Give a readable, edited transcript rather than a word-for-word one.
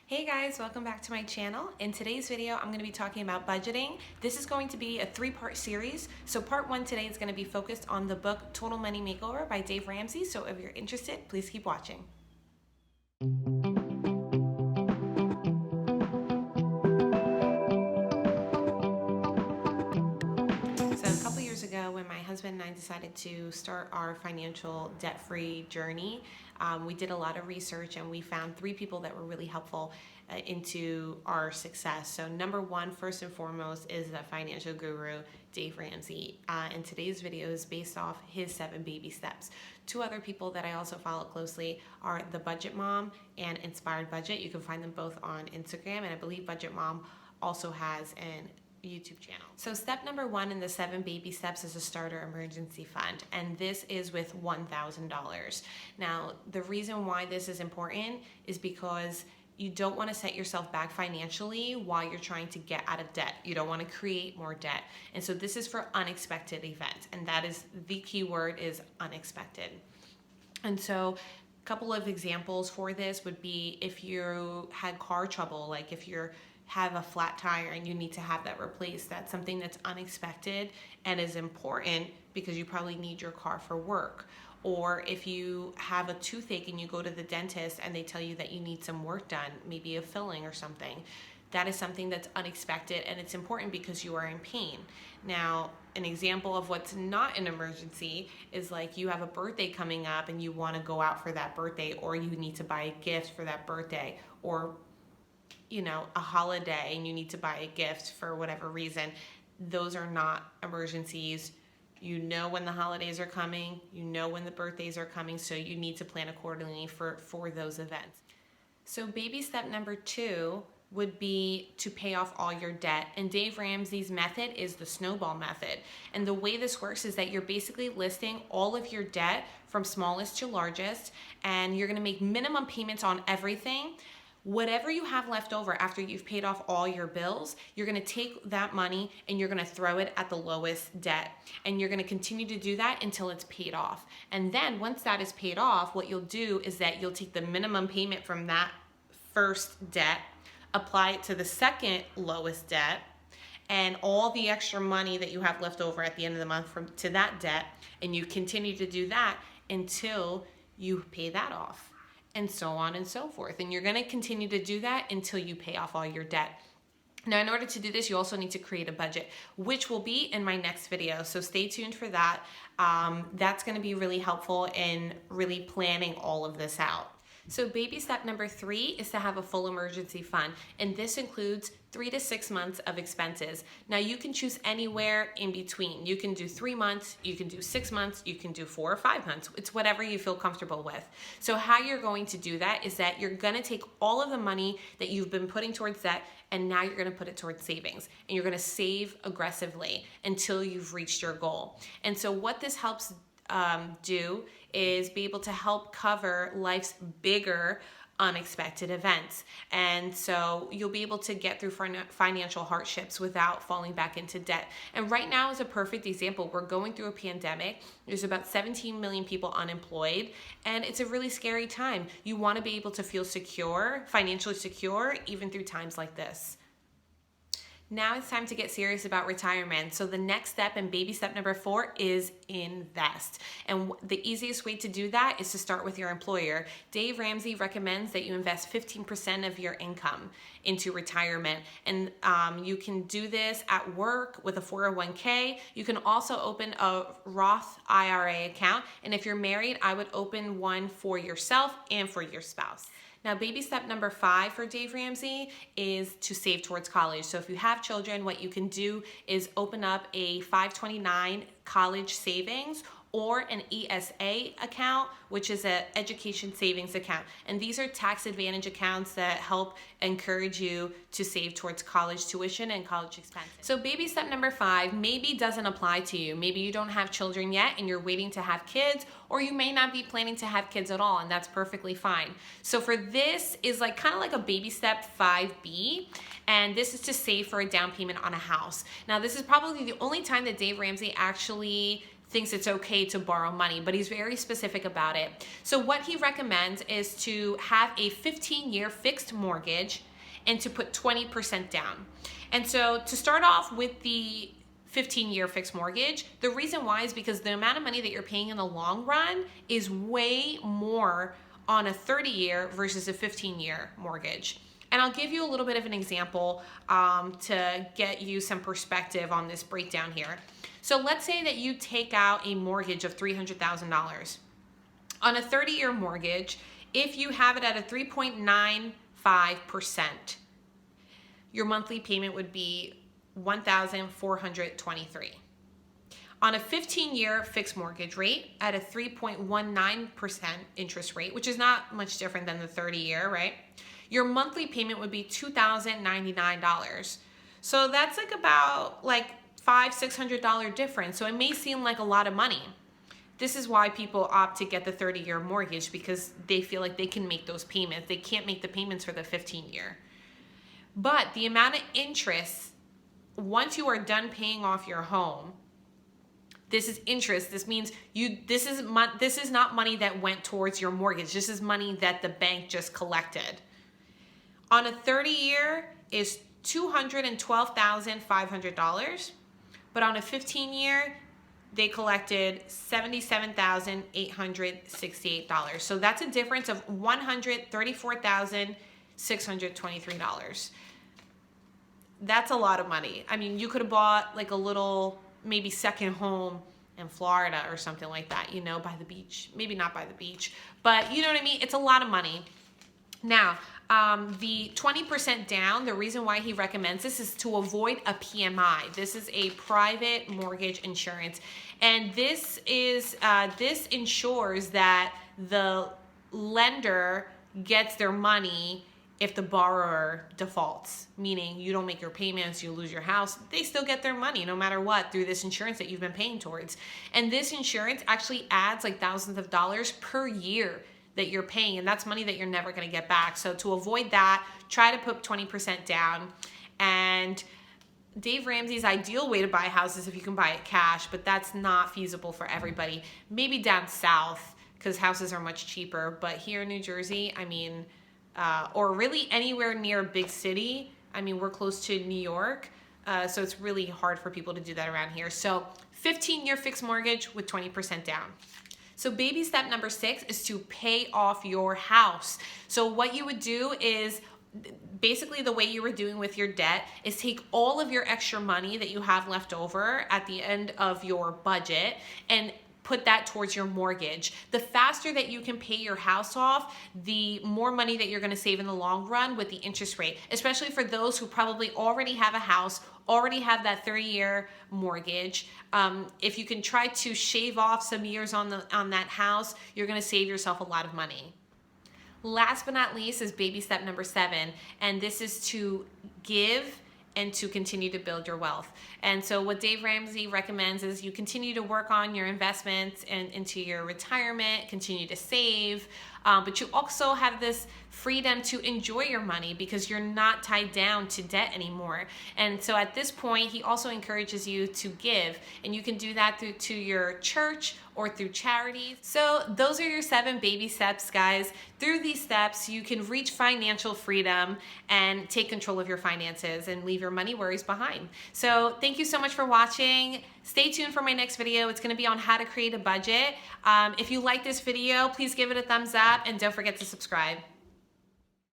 Hey guys, welcome back to my channel. In today's video, I'm going to be talking about budgeting. This is going to be a three-part series. So part one today is going to be focused on the book Total Money Makeover by Dave Ramsey. So if you're interested, please keep watching. So a couple years ago, when my husband and I decided to start our financial debt-free journey, we did a lot of research and we found three people that were really helpful into our success. So number one, first and foremost, is the financial guru, Dave Ramsey. And today's video is based off his 7 baby steps. Two other people that I also follow closely are The Budget Mom and Inspired Budget. You can find them both on Instagram, and I believe Budget Mom also has an YouTube channel. So step number one in the 7 baby steps is a starter emergency fund, and this is with $1,000. Now, the reason why this is important is because you don't want to set yourself back financially while you're trying to get out of debt. You don't want to create more debt. And so this is for unexpected events, and that is the key word, is unexpected. And so a couple of examples for this would be if you had car trouble, like if you have a flat tire and you need to have that replaced. That's something that's unexpected and is important because you probably need your car for work. Or if you have a toothache and you go to the dentist and they tell you that you need some work done, maybe a filling or something, that is something that's unexpected and it's important because you are in pain. Now, an example of what's not an emergency is like you have a birthday coming up and you want to go out for that birthday, or you need to buy a gift for that birthday, or a holiday and you need to buy a gift for whatever reason. Those are not emergencies. You know when the holidays are coming, you know when the birthdays are coming, so you need to plan accordingly for those events. So baby step number 2 would be to pay off all your debt. And Dave Ramsey's method is the snowball method. And the way this works is that you're basically listing all of your debt from smallest to largest, and you're gonna make minimum payments on everything. Whatever you have left over after you've paid off all your bills, you're gonna take that money and you're gonna throw it at the lowest debt. And you're gonna continue to do that until it's paid off. And then once that is paid off, what you'll do is that you'll take the minimum payment from that first debt, apply it to the second lowest debt, and all the extra money that you have left over at the end of the month to that debt, and you continue to do that until you pay that off. And so on and so forth. And you're gonna continue to do that until you pay off all your debt. Now, in order to do this, you also need to create a budget, which will be in my next video. So stay tuned for that. That's gonna be really helpful in really planning all of this out. So baby step number 3 is to have a full emergency fund. And this includes 3 to 6 months of expenses. Now you can choose anywhere in between. You can do 3 months, you can do 6 months, you can do 4 or 5 months. It's whatever you feel comfortable with. So how you're going to do that is that you're gonna take all of the money that you've been putting towards that, and now you're gonna put it towards savings. And you're gonna save aggressively until you've reached your goal. And so what this helps do is be able to help cover life's bigger unexpected events. And so you'll be able to get through financial hardships without falling back into debt. And right now is a perfect example. We're going through a pandemic. There's about 17 million people unemployed, and it's a really scary time. You want to be able to feel secure, financially secure, even through times like this. Now it's time to get serious about retirement. So the next step and baby step number 4 is invest. And the easiest way to do that is to start with your employer. Dave Ramsey recommends that you invest 15% of your income into retirement. And you can do this at work with a 401k. You can also open a Roth IRA account. And if you're married, I would open one for yourself and for your spouse. Now, baby step number 5 for Dave Ramsey is to save towards college. So if you have children, what you can do is open up a 529 college savings or an ESA account, which is an education savings account. And these are tax advantage accounts that help encourage you to save towards college tuition and college expenses. So baby step number 5 maybe doesn't apply to you. Maybe you don't have children yet and you're waiting to have kids, or you may not be planning to have kids at all, and that's perfectly fine. So for this is kind of like a baby step 5B, and this is to save for a down payment on a house. Now this is probably the only time that Dave Ramsey actually thinks it's okay to borrow money, but he's very specific about it. So what he recommends is to have a 15-year fixed mortgage and to put 20% down. And so to start off with the 15-year fixed mortgage, the reason why is because the amount of money that you're paying in the long run is way more on a 30-year versus a 15-year mortgage. And I'll give you a little bit of an example to get you some perspective on this breakdown here. So let's say that you take out a mortgage of $300,000. On a 30-year mortgage, if you have it at a 3.95%, your monthly payment would be $1,423. On a 15-year fixed mortgage rate at a 3.19% interest rate, which is not much different than the 30-year, right? Your monthly payment would be $2,099. So that's like about like $500-600 difference. So it may seem like a lot of money. This is why people opt to get the 30-year mortgage, because they feel like they can make those payments. They can't make the payments for the 15-year. But the amount of interest, once you are done paying off your home, this is interest. This means this is not money that went towards your mortgage. This is money that the bank just collected. On a 30-year is $212,500, but on a 15-year, they collected $77,868. So that's a difference of $134,623. That's a lot of money. I mean, you could have bought like a little, maybe second home in Florida or something like that, you know, by the beach. Maybe not by the beach, but you know what I mean? It's a lot of money. Now, the 20% down, the reason why he recommends this is to avoid a PMI. This is a private mortgage insurance. And this ensures that the lender gets their money if the borrower defaults, meaning you don't make your payments, you lose your house, they still get their money no matter what through this insurance that you've been paying towards. And this insurance actually adds like thousands of dollars per year that you're paying, and that's money that you're never gonna get back. So to avoid that, try to put 20% down. And Dave Ramsey's ideal way to buy houses if you can buy it cash, but that's not feasible for everybody. Maybe down south, because houses are much cheaper, but here in New Jersey, I mean, or really anywhere near a big city. I mean, we're close to New York, so it's really hard for people to do that around here. So 15-year fixed mortgage with 20% down. So baby step number 6 is to pay off your house. So what you would do is, basically the way you were doing with your debt is take all of your extra money that you have left over at the end of your budget and put that towards your mortgage. The faster that you can pay your house off, the more money that you're gonna save in the long run with the interest rate, especially for those who probably already have a house, already have that 30-year mortgage. If you can try to shave off some years on that house, you're gonna save yourself a lot of money. Last but not least is baby step number 7, and this is to give and to continue to build your wealth. And so what Dave Ramsey recommends is you continue to work on your investments and into your retirement, continue to save, but you also have this freedom to enjoy your money because you're not tied down to debt anymore. And so at this point, he also encourages you to give, and you can do that to your church or through charities. So those are your 7 baby steps, guys. Through these steps, you can reach financial freedom and take control of your finances and leave your money worries behind. So thank you so much for watching. Stay tuned for my next video. It's gonna be on how to create a budget. If you like this video, please give it a thumbs up and don't forget to subscribe.